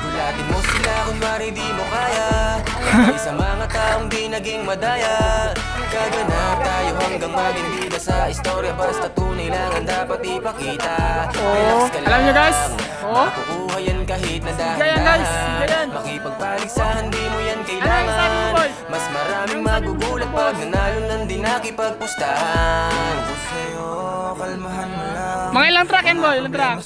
Gulatin mo sila kunwari di mo kaya. Sa mga taong di naging madaya. Gaganap tayo hanggang maging bida sa istorya. Basta tunay lang ang dapat ipakita. Relax ka lang. Alam nyo guys? Makukuha yan kahit na dahan-dahan. Makipagpaligsahan di mo yan kailangan. Mas maraming magugulat pag nanalo nang di nakipagpustahan. Sa'yo, kalmahan mo lang. Mga ilang track yan boy? Ilang track?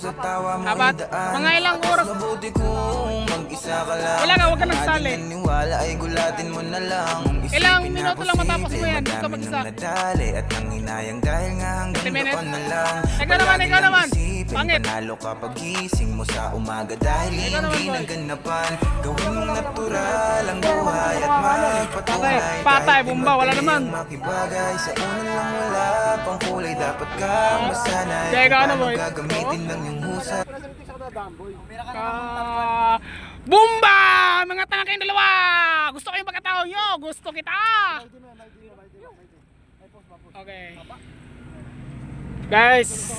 Apat? Mga ilang oras? Mabuti kung mag-isa ka lang. Wala ka, huwag ka nagsali. Naniwala ay gulatin mo na lang. Ilang minuto lang matapos mo yan? Ito mag-isa. At nang hinayang dahil nga hanggang doon na lang. Ikaw naman. Pangit. Panalo kapag gising mo sa umaga dahil hindi naganapan. Gawin mong natural ang buhay at magpatunay. Patay, bumba, wala naman. Makibagay sa unan lang wala pang kulay. Dapat kang masanay. Paano gagamitin ng iyong husay. Bumba! Mga tanga kayong dalawa! Gusto ko yung pagkatao nyo! Gusto kita! Okay. Guys!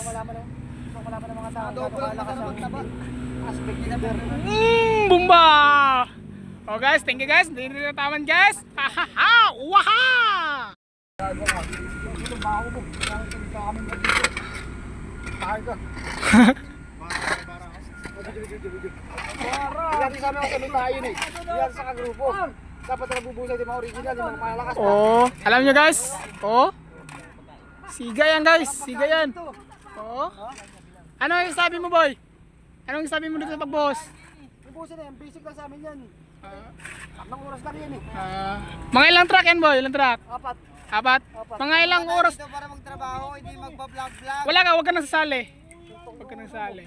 Bumba! Oh guys, thank you guys! Hindi nila taman guys! Ha ha ha! Waha! Hindi sa amin ang tayo eh. Yan sa kagrupo. Dapat na nabubusay di mga original, di mga malakas. Oh, alam nyo guys? Oh. Siga yan guys, siga yan. Oh. Ano yung sabi mo boy? Anong sabi mo dito sa pagbuhos? Bubusin na yan, basic lang sa amin yan. Tatlong oras lang yan eh. Mga ilang track yan boy? Ilang track? Apat. Apat? Mga ilang oras? Dito para magtrabaho, hindi magpa-vlog-vlog. Wala ka, huwag ka nang sasali. Huwag ka nang sasali.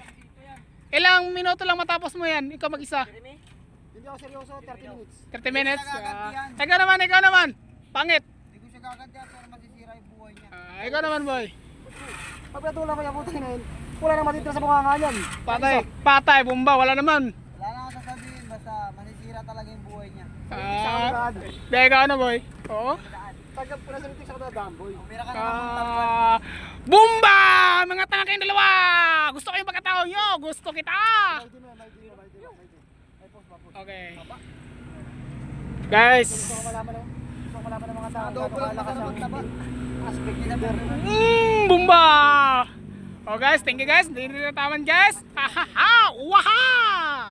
Ilang minuto lang matapos mo yan? Ikaw mag-isa? Hindi ako seryoso, 30 minutes. 30 minutes? Ikaw naman. Pangit. Hindi ko siya gagantihan para masisira yung buhay niya. Ikaw naman boy. Pagkatulang ko yung puti ngayon, wala na matitira sa mukha nga yan. Patay, bumba, wala naman. Wala na ako sasabihin, basta masisira talaga yung buhay niya. Ikaw na boy. Oo. Pagkap ko na sa litik sa damboy. Bumba! Mga tanga kayong dalawa! Gusto ko yung pagkatao nyo! Gusto kita! Okay. Guys! Bumba! Oh guys, thank you guys! Hindi nila taman guys! Ha ha ha! Waha!